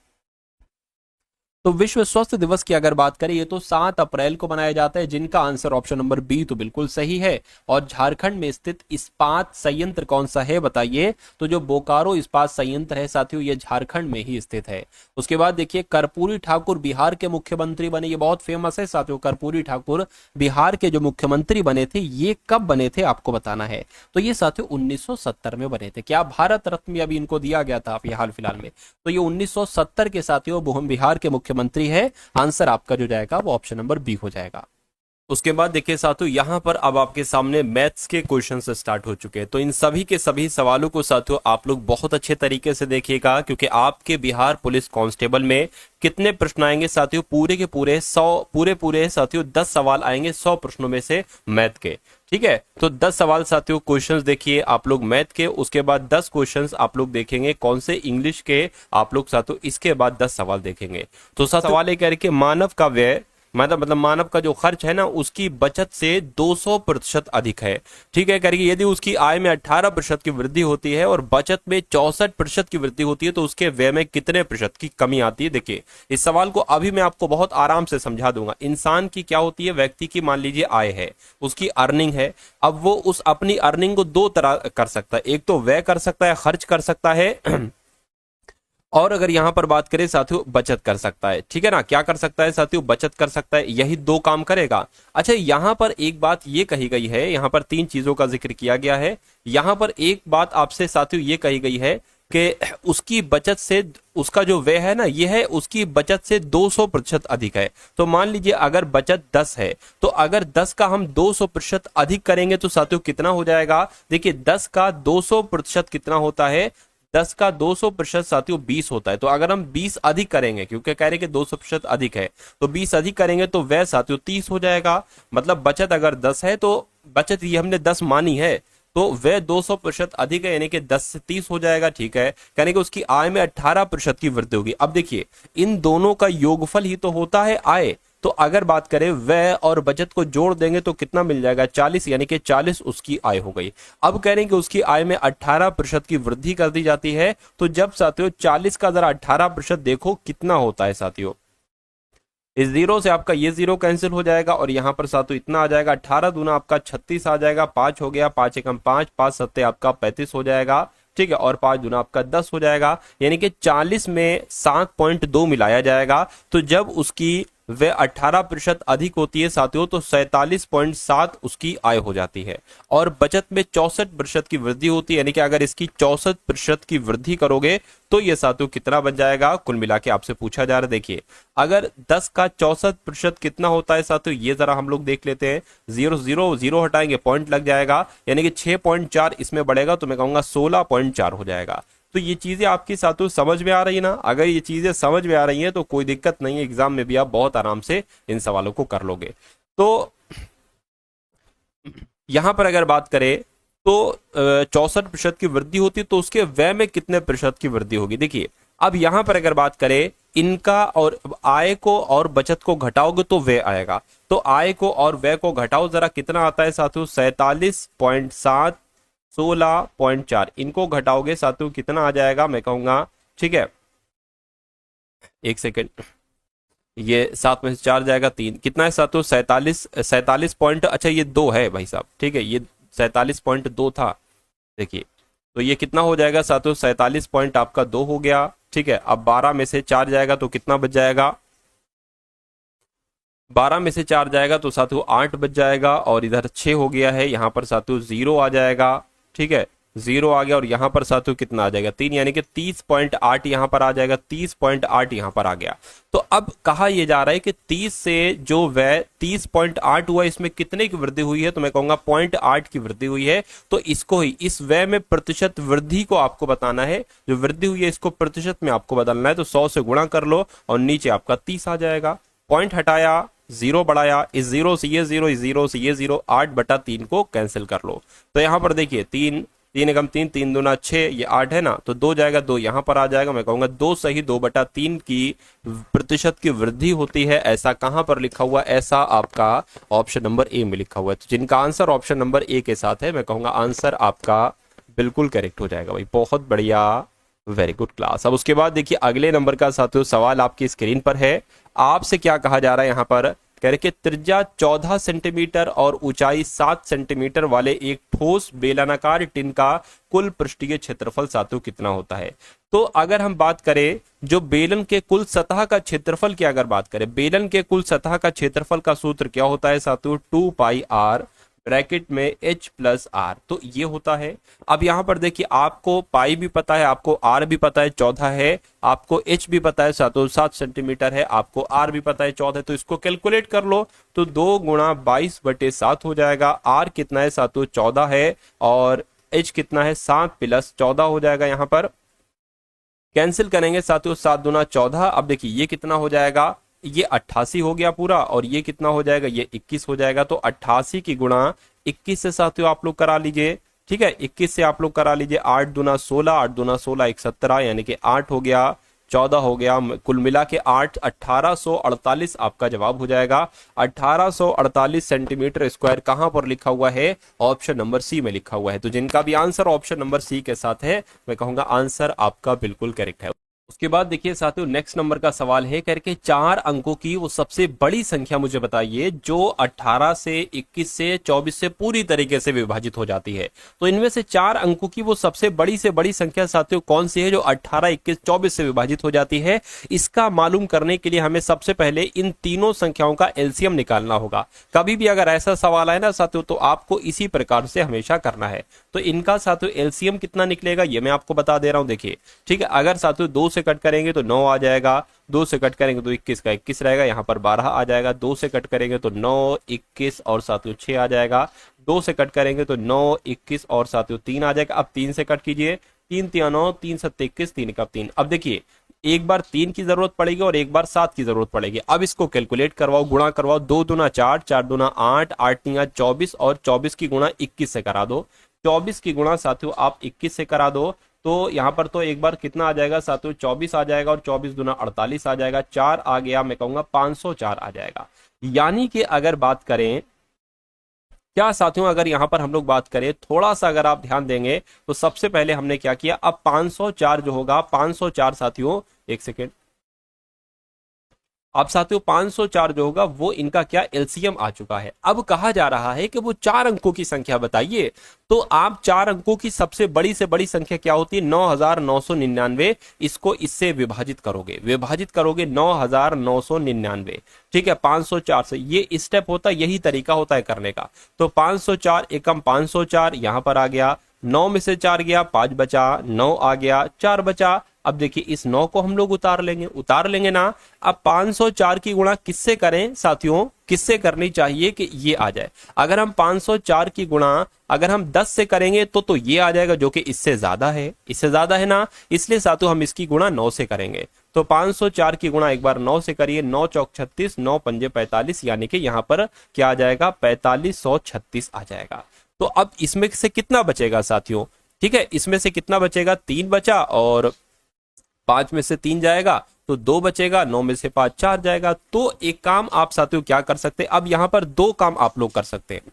Speaker 1: तो विश्व स्वास्थ्य दिवस की अगर बात करें ये तो 7 अप्रैल को मनाया जाता है, जिनका आंसर ऑप्शन नंबर बी तो बिल्कुल सही है। और झारखंड में स्थित इस्पात संयंत्र कौन सा है, बताइए। तो जो बोकारो इस्पात संयंत्र है साथियों ये झारखंड में ही स्थित है। उसके बाद देखिए, कर्पूरी ठाकुर बिहार के मुख्यमंत्री बने। ये बहुत फेमस है साथियों, कर्पूरी ठाकुर बिहार के जो मुख्यमंत्री बने थे ये कब बने थे आपको बताना है। तो ये साथियों 1970 में बने थे। क्या? भारत रत्न भी अभी इनको दिया गया था हाल फिलहाल में। तो ये 1970 के साथियों बिहार के मुख्यमंत्री है। आंसर आपका जो जाएगा वो ऑप्शन नंबर बी हो जाएगा। उसके बाद देखिए साथियों, यहाँ पर अब आपके सामने मैथ्स के क्वेश्चन स्टार्ट हो चुके हैं। तो इन सभी के सभी सवालों को साथियों आप लोग बहुत अच्छे तरीके से देखिएगा, क्योंकि आपके बिहार पुलिस कांस्टेबल में कितने प्रश्न आएंगे साथियों? पूरे के पूरे 100 पूरे साथियों 10 सवाल आएंगे 100 प्रश्नों में से मैथ के। ठीक है, तो 10 सवाल साथियों क्वेश्चंस देखिए आप लोग मैथ के। उसके बाद 10 क्वेश्चंस आप लोग देखेंगे कौन से? इंग्लिश के। आप लोग साथियों इसके बाद 10 सवाल देखेंगे। तो सवाल ये कह रहे कि मानव का व्यय मतलब मानव का जो खर्च है ना उसकी बचत से 200% अधिक है। ठीक है, करेगी यदि उसकी आय में 18% की वृद्धि होती है और बचत में 64% की वृद्धि होती है तो उसके व्यय में कितने प्रतिशत की कमी आती है? देखिए इस सवाल को अभी मैं आपको बहुत आराम से समझा दूंगा। इंसान की क्या होती है? व्यक्ति की मान लीजिए आय है, उसकी अर्निंग है। अब वो उस अपनी अर्निंग को 2 तरह कर सकता है, एक तो व्यय कर सकता है, खर्च कर सकता है और अगर यहां पर बात करें साथियों बचत कर सकता है। ठीक है ना, क्या कर सकता है साथियों? बचत कर सकता है। यही 2 काम करेगा। अच्छा, यहां पर एक बात ये कही गई है, यहां पर 3 चीजों का जिक्र किया गया है। यहां पर एक बात आपसे साथियों ये कही गई है कि उसकी बचत से उसका जो व्यय है ना ये है उसकी बचत से 200% अधिक है। तो मान लीजिए अगर बचत 10 है तो अगर 10 का हम 200% अधिक करेंगे तो साथियों कितना हो जाएगा? देखिए 10 का 200% कितना होता है? 10 का 200% साथियों 20 होता है। तो अगर हम 20 अधिक करेंगे, क्योंकि कह रहे कि 200% अधिक है, तो 20 अधिक करेंगे तो वह साथियों 30 हो जाएगा। मतलब बचत अगर 10 है तो बचत ये हमने 10 मानी है तो वह 200% अधिक है, यानी कि 10 से 30 हो जाएगा। ठीक है, यानी कि उसकी आय में 18% की वृद्धि होगी। अब देखिए इन दोनों का योगफल ही तो होता है आय। तो अगर बात करें व्यय और बचत को जोड़ देंगे तो कितना मिल जाएगा? 40, यानी कि 40 उसकी आय हो गई। अब कह रहे हैं कि उसकी आय में 18% की वृद्धि कर दी जाती है। तो जब साथियों 40 का जरा 18% देखो कितना होता है साथियों? इस 0 से आपका ये 0 कैंसिल हो जाएगा और यहां पर साथियों इतना आ जाएगा। 18 दूना आपका 36 आ जाएगा। 5 हो गया, 5 एकम 5, 5 सत्ते आपका 35 हो जाएगा। ठीक है, और 5 दूना आपका 10 हो जाएगा। यानी कि 40 में 7.2 मिलाया जाएगा। तो जब उसकी वह 18% अधिक होती है साथियों तो 47.7 उसकी आय हो जाती है। और बचत में 64% की वृद्धि होती है, यानी कि अगर इसकी 64% की वृद्धि करोगे तो ये साथियों कितना बन जाएगा? कुल मिला के आपसे पूछा जा रहा है। देखिए अगर 10 का 64% कितना होता है साथियों, ये जरा हम लोग देख लेते हैं। 0 0 0 हटाएंगे पॉइंट लग जाएगा, यानी कि 6.4 इसमें बढ़ेगा तो मैं कहूंगा 16.4 हो जाएगा। तो ये चीजें आपकी साथियों समझ में आ रही है ना? अगर ये चीजें समझ में आ रही हैं तो कोई दिक्कत नहीं है, एग्जाम में भी आप बहुत आराम से इन सवालों को कर लोगे। तो यहां पर अगर बात करें तो 64% की वृद्धि होती है तो उसके व्यय में कितने प्रतिशत की वृद्धि होगी? देखिए अब यहां पर अगर बात करें इनका और आय को और बचत को घटाओगे तो व्यय आएगा। तो आय को और व्यय को घटाओ जरा, कितना आता है साथियों? 47.7 16.4 इनको घटाओगे साथियों कितना आ जाएगा? मैं कहूंगा, ठीक है एक सेकेंड, ये 7 में से 4 जाएगा 3, कितना है साथियों 47, 47 पॉइंट, अच्छा ये 2 है भाई साहब, ठीक है ये 47.2 था। देखिए तो ये कितना हो जाएगा साथियों 47 पॉइंट आपका 2 हो गया, ठीक है। अब 12 में से 4 जाएगा तो कितना बच जाएगा, 12 में से 4 जाएगा तो साथियों 8 बच जाएगा, और इधर 6 हो गया है, यहाँ पर साथियों 0 आ जाएगा, ठीक है 0 आ गया, और यहाँ पर साथियों कितना आ जाएगा 3, यानी कि 30.8 यहाँ पर आ जाएगा, 30.8 यहाँ पर आ गया। तो अब कहा यह जा रहा है कि 30 से जो वह 30.8 हुआ इसमें कितने की वृद्धि हुई है, तो मैं कहूंगा 0.8 की वृद्धि हुई है। तो इसको ही इस व्यय में प्रतिशत वृद्धि को आपको बताना है, जो वृद्धि हुई है इसको प्रतिशत में आपको बदलना है, तो 100 से गुणा कर लो और नीचे आपका 30 आ जाएगा। पॉइंट हटाया, 0 बढ़ाया, इस 0 से ये 0, इस 0 से ये 0, 8/3 को कैंसिल कर लो। तो यहां पर देखिए 3, 3 एकम 3, 3 दूना 6, ये 8 है ना, तो 2 जाएगा, 2 यहां पर आ जाएगा। मैं कहूंगा 2 सही 2/3 की प्रतिशत की वृद्धि होती है। ऐसा कहां पर लिखा हुआ, ऐसा आपका ऑप्शन नंबर ए में लिखा हुआ है। तो जिनका आंसर ऑप्शन नंबर ए के साथ है, मैं कहूंगा आंसर आपका बिल्कुल करेक्ट हो जाएगा भाई, बहुत बढ़िया, वेरी गुड क्लास। अब उसके बाद देखिए अगले नंबर का साथियों सवाल आपकी स्क्रीन पर है। आपसे क्या कहा जा रहा है यहाँ पर, कह रहे कि त्रिज्या 14 सेंटीमीटर और ऊंचाई 7 सेंटीमीटर वाले एक ठोस बेलनाकार टिन का कुल पृष्ठीय क्षेत्रफल साथियों कितना होता है। तो अगर हम बात करें जो बेलन के कुल सतह का क्षेत्रफल की अगर बात करें, बेलन के कुल सतह का क्षेत्रफल का सूत्र क्या होता है साथियों, 2πr ब्रैकेट में h+r, तो ये होता है। अब यहां पर देखिए आपको पाई भी पता है, आपको r भी पता है 14 है, आपको h भी पता है 7 सेंटीमीटर है, आपको r भी पता है 14 है, तो इसको कैलकुलेट कर लो तो 2 गुणा 22/7 हो जाएगा। r कितना है साथियों 14 है, और h कितना है 7 + 14 हो जाएगा। यहाँ पर कैंसिल करेंगे साथियों, 7 दूना 14। अब देखिए ये कितना हो जाएगा, ये 88 हो गया पूरा, और ये कितना हो जाएगा, ये 21 हो जाएगा। तो 88 की गुणा 21 से साथियों आप लोग करा लीजिए, ठीक है 21 से आप लोग करा लीजिए। 8 दूना 16, 8 दूना 16 17, यानी कि 8 हो गया, 14 हो गया, कुल मिला के 8, 1848 आपका जवाब हो जाएगा। 1848 सेंटीमीटर स्क्वायर कहां पर लिखा हुआ है, ऑप्शन नंबर सी में लिखा हुआ है। तो जिनका भी आंसर ऑप्शन नंबर सी के साथ है, मैं कहूंगा आंसर आपका बिल्कुल करेक्ट है। उसके बाद देखिए साथियों नेक्स्ट नंबर का सवाल है, करके 4 अंकों की वो सबसे बड़ी संख्या मुझे बताइए जो 18 से 21 से 24 से पूरी तरीके से विभाजित हो जाती है। तो इनमें से 4 अंकों की वो सबसे बड़ी संख्या साथियों कौन सी है जो 18, 21, 24 से विभाजित हो जाती है। इसका मालूम करने के लिए हमें सबसे पहले इन तीनों संख्याओं का एलसीएम निकालना होगा। कभी भी अगर ऐसा सवाल आए ना साथियों, तो आपको इसी प्रकार से हमेशा करना है। तो इनका साथियों एलसीएम कितना निकलेगा ये मैं आपको बता दे रहा हूं। देखिए ठीक है, अगर साथियों 2 से कट करेंगे तो 9 आ जाएगा, 2 से कट करेंगे तो 21 का 21 रहेगा, यहाँ पर 12 आ जाएगा। 2 से कट करेंगे तो 9, 21 और साथियों 6 आ जाएगा। 2 से कट करेंगे तो 9, 21 और साथियों 3 आ जाएगा। अब 3 से कट कीजिए, 3 3 9, 3 7 21, 3 1 3। अब देखिए एक बार 3 की जरूरत पड़ेगी और एक बार 7 की जरूरत पड़ेगी। अब इसको कैलकुलेट करवाओ, गुणा करवाओ। 2 दूना 4, 4 दूना 8, 8 तिया 24 और 24 की गुणा 21 से करा दो। 24 की गुणा साथियों आप 21 से करा दो, तो यहाँ पर तो एक बार कितना आ जाएगा साथियों 24 आ जाएगा, और 24 दूना 48 आ जाएगा। 4 आ गया, मैं कहूंगा 504 आ जाएगा। यानी कि अगर बात करें क्या साथियों, अगर यहां पर हम लोग बात करें थोड़ा सा अगर आप ध्यान देंगे तो सबसे पहले हमने क्या किया, अब 504 जो होगा 504 साथियों, एक सेकेंड, अब साथियों 504 जो होगा वो इनका क्या एलसीएम आ चुका है। अब कहा जा रहा है कि वो 4 अंकों की संख्या बताइए। तो आप 4 अंकों की सबसे से बड़ी संख्या क्या होती है, 9999। इसको इससे विभाजित करोगे, 9999, ठीक है 504 से। ये स्टेप होता है, यही तरीका होता है करने का। तो 504 एकम 504 यहां पर आ गया, 9 में से 4 गया, 5 बचा, 9 आ गया, 4 बचा। अब देखिए इस 9 को हम लोग उतार लेंगे ना। अब 504 की गुणा किससे करें साथियों, किससे करनी चाहिए कि ये आ जाए। अगर हम 504 की गुणा अगर हम 10 से करेंगे तो ये आ जाएगा, जो कि इससे ज्यादा है ना। इसलिए साथियों हम इसकी गुणा 9 से करेंगे। तो 504 की गुणा एक बार 9 से करिए, 9 चौक 36, 9 पंजे 45, यानी कि यहां पर क्या आ जाएगा 4536 आ जाएगा। तो अब इसमें से कितना बचेगा साथियों, ठीक है इसमें से कितना बचेगा, 3 बचा, और 5 में से 3 जाएगा तो 2 बचेगा, 9 में से 5 4 जाएगा। तो एक काम आप साथियों क्या कर सकते हैं, अब यहां पर 2 काम आप लोग कर सकते हैं।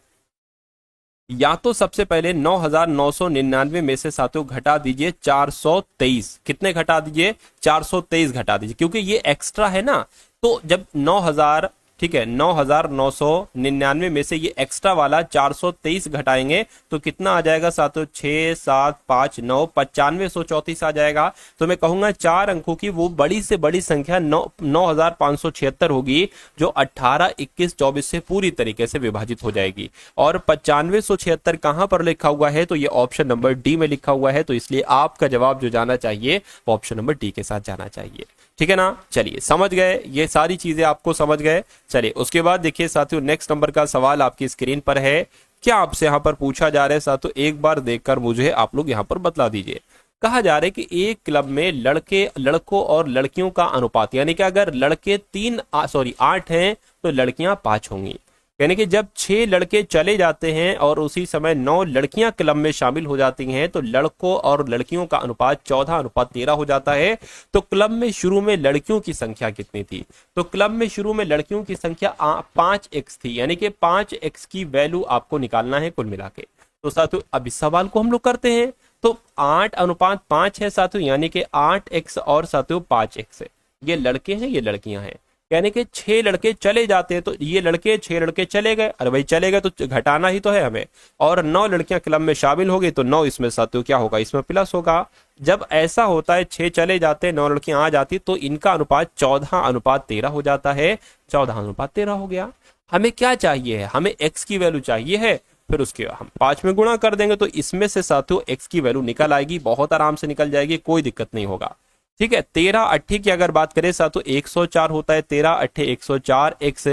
Speaker 1: या तो सबसे पहले 9999 में से साथियों घटा दीजिए 423। कितने घटा दीजिए, 423 घटा दीजिए, क्योंकि ये एक्स्ट्रा है ना। तो जब 9,000, ठीक है, 9,999 में से ये एक्स्ट्रा वाला 423 घटाएंगे तो कितना आ जाएगा साथियों, 6 7 5 9 9534 आ जाएगा। तो मैं कहूंगा 4 अंकों की वो बड़ी से बड़ी संख्या 9,576 होगी, जो 18 21 24 से पूरी तरीके से विभाजित हो जाएगी। और 9576 कहां पर लिखा हुआ है, तो ये ऑप्शन नंबर डी में लिखा हुआ है। तो इसलिए आपका जवाब जो जाना चाहिए वो ऑप्शन नंबर डी के साथ जाना चाहिए। ठीक है ना, चलिए समझ गए, ये सारी चीजें आपको समझ गए। चलिए उसके बाद देखिए साथियों, नेक्स्ट नंबर का सवाल आपकी स्क्रीन पर है। क्या आपसे यहां पर पूछा जा रहा है साथियों, एक बार देखकर मुझे आप लोग यहां पर बतला दीजिए। कहा जा रहा है कि एक क्लब में लड़कों और लड़कियों का अनुपात, यानी कि अगर लड़के 8 हैं तो लड़कियां 5 होंगी। यानी कि जब 6 लड़के चले जाते हैं और उसी समय 9 लड़कियां क्लब में शामिल हो जाती हैं तो लड़कों और लड़कियों का अनुपात 14:13 हो जाता है। तो क्लब में शुरू में लड़कियों की संख्या कितनी थी, तो क्लब में शुरू में लड़कियों की संख्या 5x थी, यानी कि 5x की वैल्यू आपको निकालना है कुल मिला के। तो साथियों अब इस सवाल को हम लोग करते हैं। तो 8:5 है साथियों, यानी कि 8x और साथियों 5x है। ये लड़के हैं, ये लड़कियां हैं, यानी कि 6 लड़के चले जाते हैं तो ये लड़के 6 लड़के चले गए, अरे भाई चले गए तो घटाना ही तो है हमें। और 9 लड़कियां क्लब में शामिल हो गई तो 9 इसमें साथियों क्या होगा, इसमें प्लस होगा। जब ऐसा होता है 6 चले जाते हैं 9 लड़कियां आ जाती तो इनका अनुपात 14:13 हो जाता है। 14:13 हो गया। हमें क्या चाहिए है, हमें x की वैल्यू चाहिए है, फिर उसके हम 5 में गुणा कर देंगे तो इसमें से साथियों x की वैल्यू निकल आएगी, बहुत आराम से निकल जाएगी, कोई दिक्कत नहीं होगा। ठीक है, 13 8 की अगर बात करें साथियों 104 होता है, 13 8 104, x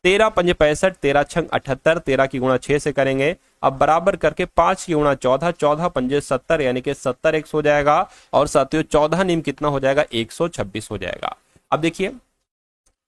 Speaker 1: 13 5 65, 13 6 78, 13 की गुणा 6 से करेंगे। अब बराबर करके 5 की गुणा 14, 14 5 70, यानी कि 70x हो जाएगा। और साथियों 14 नीम कितना हो जाएगा, 126 हो जाएगा। अब देखिए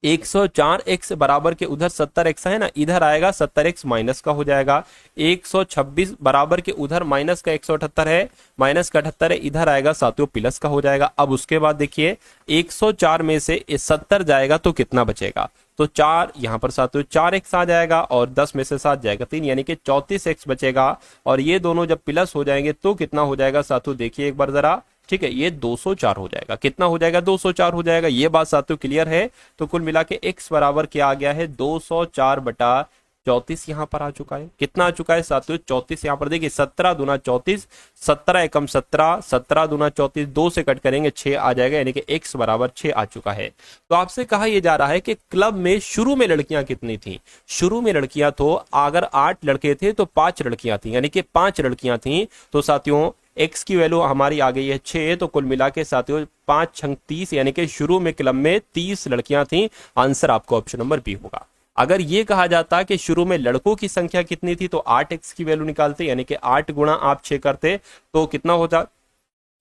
Speaker 1: 104x बराबर के उधर 70x है ना, इधर आएगा 70x माइनस का हो जाएगा। 126 बराबर के उधर माइनस का 178 है, माइनस का 78 है, इधर आएगा साथियों प्लस का हो जाएगा। अब उसके बाद देखिए 104 में से 70 जाएगा तो कितना बचेगा, तो 4 यहां पर साथियों 4x आ जाएगा और 10 में से 7 जाएगा 3, यानी कि 34x बचेगा। और ये दोनों जब प्लस हो जाएंगे तो कितना हो जाएगा साथियों, देखिए एक बार जरा, ठीक है, ये 204 हो जाएगा। कितना हो जाएगा, 204 हो जाएगा। ये बात साथियों क्लियर है। तो कुल मिला के x बराबर क्या आ गया है, 204/34 यहां पर आ चुका है। कितना आ चुका है साथियों, 34। यहां पर देखिए 17 दूना 34, 17 एकम 17, 17 दूना 34, 2 से कट करेंगे 6 आ जाएगा, यानी कि x बराबर 6 आ चुका है। तो आपसे कहा यह जा रहा है कि क्लब में शुरू में लड़कियां कितनी थी, शुरू में लड़कियां तो अगर 8 लड़के थे तो 5 लड़कियां थी, यानी कि 5 लड़कियां थी। तो साथियों x की वैल्यू हमारी आ गई है 6, तो कुल मिला के साथियों 5 6 30, यानी कि शुरू में क्लब में 30 लड़कियां थी। आंसर आपको ऑप्शन नंबर बी होगा। अगर ये कहा जाता कि शुरू में लड़कों की संख्या कितनी थी तो 8x की वैल्यू निकालते, यानी कि 8 गुणा आप 6 करते तो कितना होता,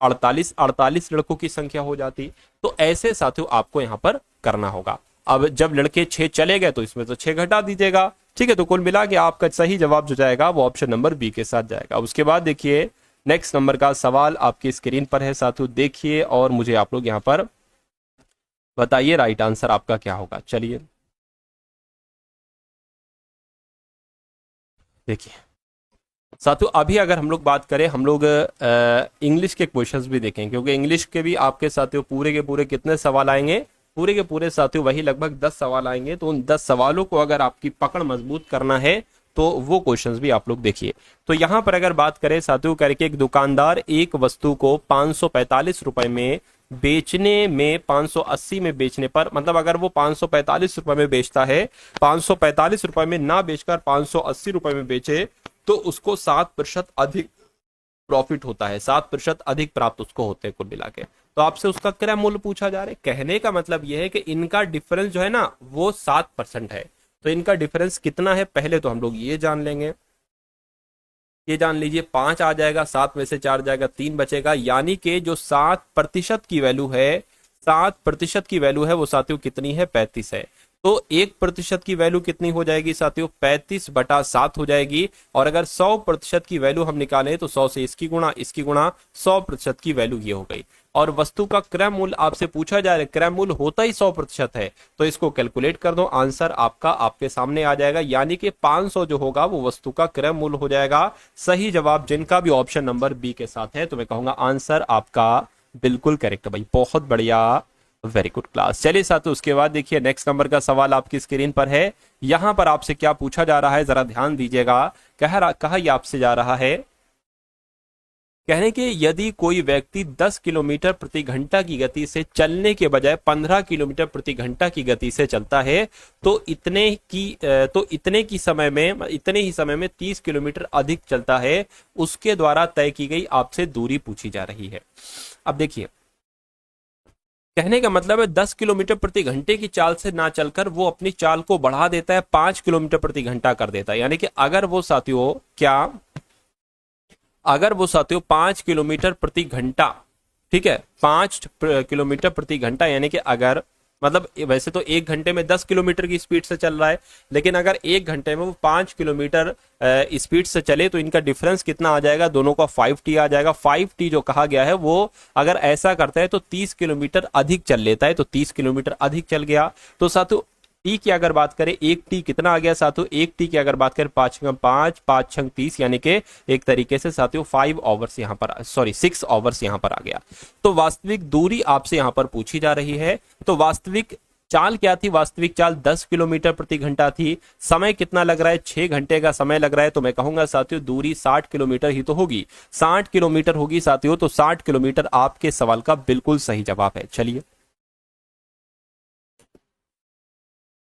Speaker 1: 48 लड़कों की संख्या हो जाती। तो ऐसे साथियों आपको यहां पर करना होगा। अब जब लड़के 6 चले गए तो इसमें तो 6 घटा दीजिएगा। ठीक है, तो कुल मिला के आपका सही जवाब जो जाएगा वो ऑप्शन नंबर बी के साथ जाएगा। उसके बाद देखिए नेक्स्ट नंबर का सवाल आपकी स्क्रीन पर है साथियों, देखिए और मुझे आप लोग यहां पर बताइए राइट आंसर आपका क्या होगा। चलिए देखिए साथियों, अभी अगर हम लोग बात करें, हम लोग इंग्लिश के क्वेश्चंस भी देखें, क्योंकि इंग्लिश के भी आपके साथियों पूरे के पूरे कितने सवाल आएंगे, पूरे के पूरे साथियों वही लगभग 10 सवाल आएंगे। तो उन 10 सवालों को अगर आपकी पकड़ मजबूत करना है तो वो क्वेश्चंस भी आप लोग देखिए। तो यहां पर अगर बात करें साथियों, करके एक दुकानदार एक वस्तु को 545 रुपए में बेचने में 580 में बेचने पर, मतलब अगर वो 545 रुपए में बेचता है, 545 रुपए में ना बेचकर 580 रुपए में बेचे तो उसको 7% अधिक प्रॉफिट होता है, 7% अधिक प्राप्त उसको होते हैं कुल मिला के। तो आपसे उसका क्रय मूल्य पूछा जा रहा है। कहने का मतलब यह है कि इनका डिफरेंस जो है ना वो 7% है। तो इनका डिफरेंस कितना है, पहले तो हम लोग ये जान लेंगे। ये जान लीजिए 5 आ जाएगा, 7 में से 4 जाएगा, 3 बचेगा, यानी कि जो 7% की वैल्यू है, 7% की वैल्यू है वो साथियों कितनी है, 35 है। तो 1% की वैल्यू कितनी हो जाएगी साथियों, 35/7 हो जाएगी। और अगर 100% की वैल्यू हम निकालें तो 100 से इसकी गुणा 100% की वैल्यू ये हो गई। और वस्तु का क्रय मूल्य आपसे पूछा जा रहा है, क्रय मूल्य होता ही 100% है, तो इसको कैलकुलेट कर दो, आंसर आपका आपके सामने आ जाएगा, यानी कि 500 जो होगा वो वस्तु का क्रय मूल्य हो जाएगा। सही जवाब जिनका भी ऑप्शन नंबर बी के साथ है, तो मैं कहूंगा आंसर आपका बिल्कुल करेक्ट भाई, बहुत बढ़िया। Very good class. चलिए साथियों, उसके बाद देखिए नेक्स्ट नंबर का सवाल आपकी स्क्रीन पर है। यहां पर आपसे क्या पूछा जा रहा है, जरा ध्यान दीजिएगा। कहा ये आपसे जा रहा है, कहने के यदि कोई व्यक्ति 10 किलोमीटर प्रति घंटा की गति से चलने के बजाय 15 किलोमीटर प्रति घंटा की गति से चलता है तो इतने ही समय में 30 किलोमीटर अधिक चलता है, उसके द्वारा तय की गई आपसे दूरी पूछी जा रही है। अब देखिए, कहने का मतलब है 10 किलोमीटर प्रति घंटे की चाल से ना चलकर वो अपनी चाल को बढ़ा देता है, 5 किलोमीटर प्रति घंटा कर देता है। यानी कि अगर वो साथियों 5 किलोमीटर प्रति घंटा, ठीक है, 5 किलोमीटर प्रति घंटा, यानी कि अगर मतलब वैसे तो 1 घंटे में 10 किलोमीटर की स्पीड से चल रहा है, लेकिन अगर 1 घंटे में वो 5 किलोमीटर स्पीड से चले तो इनका डिफरेंस कितना आ जाएगा, दोनों का 5t आ जाएगा। 5t जो कहा गया है वो अगर ऐसा करता है तो 30 किलोमीटर अधिक चल लेता है, तो 30 किलोमीटर अधिक चल गया। तो साथियों टी की अगर बात करें, 1t कितना आ गया साथियों, 1t की अगर बात करें 5 × 5 5 × 30, यानी कि एक तरीके से साथियों 5 आवर्स यहाँ पर, सॉरी 6 आवर्स यहाँ पर आ गया। तो वास्तविक दूरी आपसे यहाँ पर पूछी जा रही है। तो वास्तविक चाल क्या थी, वास्तविक चाल 10 किलोमीटर प्रति घंटा थी। समय कितना लग रहा है, 6 घंटे का समय लग रहा है। तो मैं कहूंगा साथियों दूरी 60 किलोमीटर ही तो होगी, 60 किलोमीटर होगी साथियों। तो 60 किलोमीटर आपके सवाल का बिल्कुल सही जवाब है। चलिए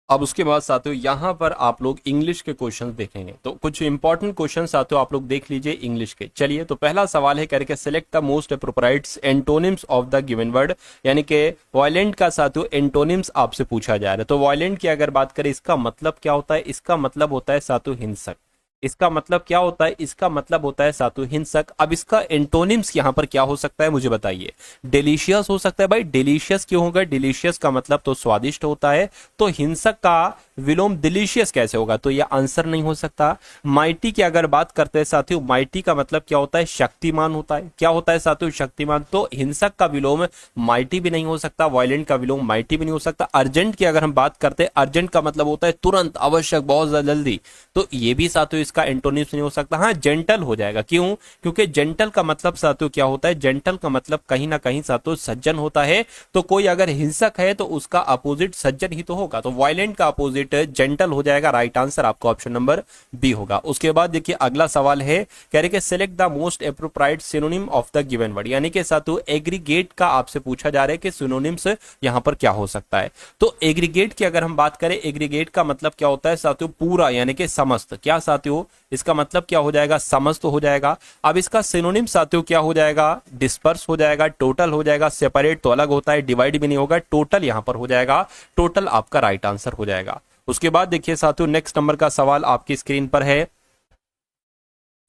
Speaker 1: अब उसके बाद साथियों यहां पर आप लोग इंग्लिश के क्वेश्चंस देखेंगे, तो कुछ इंपॉर्टेंट क्वेश्चन साथियों आप लोग देख लीजिए इंग्लिश के। चलिए तो पहला सवाल है करके select the most appropriate antonyms of the given word, यानी कि वायलेंट का साथियों एंटोनिम्स आपसे पूछा जा रहा है। तो वायलेंट की अगर बात करें इसका मतलब क्या होता है, इसका मतलब होता है साथियों हिंसक। इसका मतलब क्या होता है, इसका मतलब होता है सातु हिंसक। अब इसका एंटोनिम्स यहां पर क्या हो सकता है मुझे बताइए। डिलीशियस हो सकता है भाई, डिलीशियस क्यों होगा, डिलीशियस का मतलब तो स्वादिष्ट होता है, तो हिंसक का विलोम डिलीशियस कैसे होगा, तो यह आंसर नहीं हो सकता। माइटी की अगर बात करते हैं साथियों, माइटी का मतलब क्या होता है, शक्तिमान होता है। क्या होता है साथियों, शक्तिमान। तो हिंसक का विलोम माइटी भी नहीं हो सकता, वायलेंट का विलोम माइटी भी नहीं हो सकता। अर्जेंट की अगर हम बात करते हैं, अर्जेंट का मतलब होता है तुरंत, आवश्यक, बहुत ज्यादा जल्दी, तो ये भी साथियों इसका एंटोनिम्स नहीं हो सकता। हाँ जेंटल हो जाएगा, क्यों, क्योंकि जेंटल का मतलब साथियों क्या होता है, जेंटल का मतलब कहीं ना कहीं साथियों सज्जन होता है। तो कोई अगर हिंसक है तो उसका अपोजिट सज्जन ही तो होगा, तो वायलेंट का अपोजिट जेंटल हो जाएगा। राइट आंसर आपको ऑप्शन नंबर बी होगा। उसके बाद देखिए अगला सवाल है, कह रहे कि select the most appropriate synonym of the given word, यानी कि साथियों एग्रीगेट का आपसे पूछा जा रहा है कि सिनोनिम्स यहां पर क्या हो सकता है। तो एग्रीगेट की अगर हम बात करें, एग्रीगेट का मतलब क्या होता है साथियों, पूरा, यानी कि समस्त। क्या साथियों, इसका मतलब क्या हो जाएगा, समस्त हो जाएगा। अब इसका सिनोनिम साथियों क्या हो जाएगा, डिस्पर्स हो जाएगा, टोटल हो जाएगा, सेपरेट तो अलग होता है, डिवाइड भी नहीं होगा, टोटल यहां पर हो जाएगा। टोटल आपका राइट आंसर हो जाएगा। उसके बाद देखिए साथियों नेक्स्ट नंबर का सवाल आपकी स्क्रीन पर है।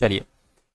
Speaker 1: चलिए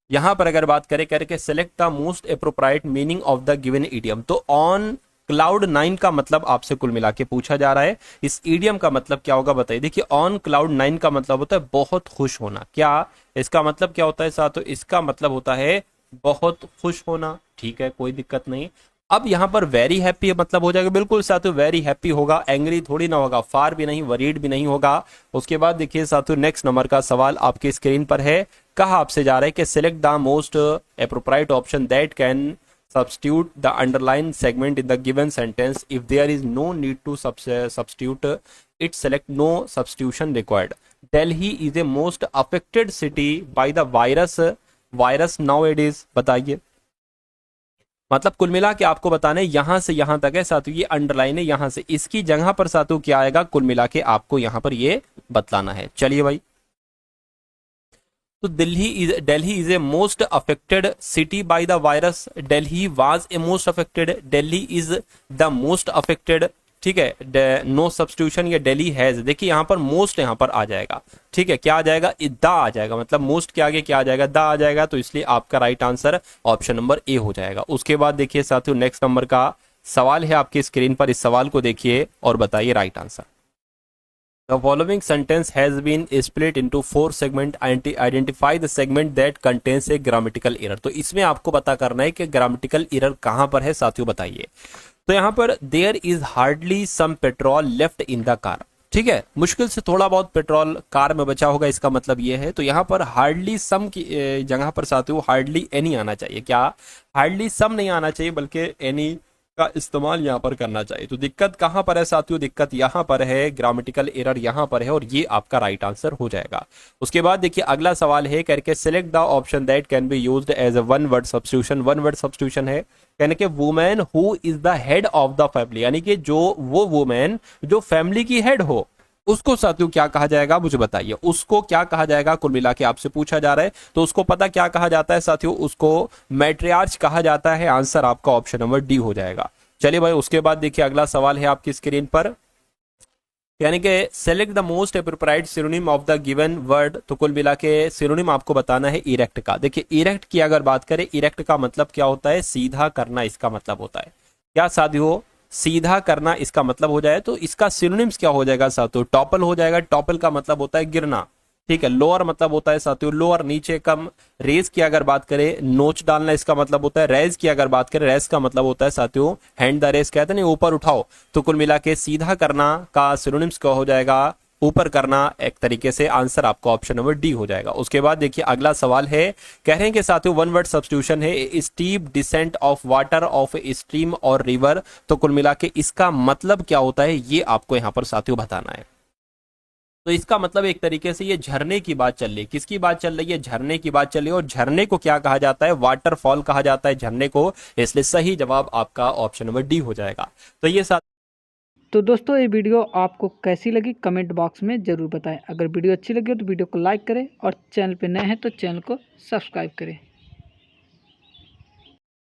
Speaker 1: यहां पर अगर बात करें करके select the most appropriate meaning of the given idiom, तो ऑन क्लाउड 9 का मतलब आपसे कुल मिला के पूछा जा रहा है। इस इडियम का मतलब क्या होगा बताइए। देखिए ऑन क्लाउड 9 का मतलब होता है बहुत खुश होना। क्या इसका मतलब क्या होता है साथियों, इसका मतलब होता है बहुत खुश होना। ठीक है, कोई दिक्कत नहीं। अब यहां पर वेरी हैप्पी मतलब हो जाएगा, बिल्कुल साथियों वेरी हैप्पी होगा, एंग्री थोड़ी ना होगा, फार भी नहीं, वरीड भी नहीं होगा। उसके बाद देखिए साथियों नेक्स्ट नंबर का सवाल आपके स्क्रीन पर है। कहा आपसे जा रहा है कि select the most appropriate option that can substitute the underlined segment in the given sentence. If there is no need to substitute it, select no substitution required. Delhi is the most affected city by the virus nowadays. बताइए, मतलब कुल मिला के आपको बताना है यहां से यहां तक है साथियों, ये अंडरलाइन है, यहां से इसकी जगह पर साथियों क्या आएगा, कुल मिला के आपको यहां पर ये बतलाना है। चलिए भाई, तो Delhi is a most affected city by the virus, Delhi was a most affected, Delhi is the most affected. ठीक है, नो सब्स्टिट्यूशन, या दिल्ली हैज। देखिए यहां पर मोस्ट यहां पर आ जाएगा। ठीक है, क्या आ जाएगा, द आ जाएगा, मतलब मोस्ट के आगे क्या आ जाएगा, द आ जाएगा, तो इसलिए आपका right answer option number A हो जाएगा। उसके बाद देखिए साथियों नेक्स्ट नंबर का सवाल है आपकी स्क्रीन पर, इस सवाल को देखिए और बताइए right answer. The following sentence has been split into 4 segments. Identify the segment that contains a grammatical error. तो इसमें आपको पता करना है कि grammatical error कहां पर है साथियों, बताइए। तो यहां पर there is hardly some petrol left in the car. ठीक है, मुश्किल से थोड़ा बहुत पेट्रोल कार में बचा होगा, इसका मतलब ये है। तो यहाँ पर हार्डली सम की जगह पर साथियों हार्डली एनी आना चाहिए। क्या, हार्डली सम नहीं आना चाहिए, बल्कि एनी का इस्तेमाल यहाँ पर करना चाहिए। तो दिक्कत कहाँ पर है साथियों, दिक्कत यहाँ पर है, ग्रामेटिकल एरर यहाँ पर है, और ये आपका राइट आंसर हो जाएगा। उसके बाद देखिए अगला सवाल है करके select the option that can be used as a one word substitution. One word substitution है यानी कि women who is the head of the family, यानी कि जो वो वुमेन जो फैमिली की हेड हो उसको साथियों क्या कहा जाएगा, मुझे बताइए उसको क्या कहा जाएगा। कुल मिला के आपसे पूछा जा रहा है तो उसको पता क्या कहा जाता है साथियों, उसको मैट्रियार्च कहा जाता है। आंसर आपका ऑप्शन नंबर डी हो जाएगा। चलिए भाई उसके बाद देखिए अगला सवाल है आपकी स्क्रीन पर, यानी कि select the most appropriate synonym of the given word. तो कुल मिला के सिनोनिम आपको बताना है इरेक्ट का। देखिए इरेक्ट की अगर बात करें, इरेक्ट का मतलब क्या होता है, सीधा करना इसका मतलब होता है। क्या साथियों, सीधा करना इसका मतलब हो जाए तो इसका सिनोनिम्स क्या हो जाएगा साथियों, टॉपल हो जाएगा। टॉपल का मतलब होता है गिरना, ठीक है। लोअर मतलब होता है साथियों लोअर, नीचे कम। रेज की अगर बात करें, नोच डालना इसका मतलब होता है। रेज की अगर बात करें, रेज का मतलब होता है साथियों हैंड द रेज, कहते हैं ऊपर उठाओ। तो कुल मिला के सीधा करना का सिनोनिम्स क्या हो जाएगा, ऊपर करना। एक तरीके से आंसर आपका ऑप्शन नंबर डी हो जाएगा। उसके बाद देखिए अगला सवाल है, कह रहे हैं कि साथियों वन वर्ड सब्स्टिट्यूशन है steep descent of water of stream और रिवर। तो कुल मिला के इसका मतलब क्या होता है ये आपको यहां पर साथियों बताना है। तो इसका मतलब एक तरीके से ये झरने की बात चल रही है। किसकी बात चल रही है, झरने की बात चल रही है। और झरने को क्या कहा जाता है, वाटरफॉल कहा जाता है झरने को। इसलिए सही जवाब आपका ऑप्शन नंबर डी हो जाएगा। तो ये
Speaker 2: तो दोस्तों ये वीडियो आपको कैसी लगी कमेंट बॉक्स में ज़रूर बताएं। अगर वीडियो अच्छी लगी हो तो वीडियो को लाइक करें और चैनल पे नए हैं तो चैनल को सब्सक्राइब करें।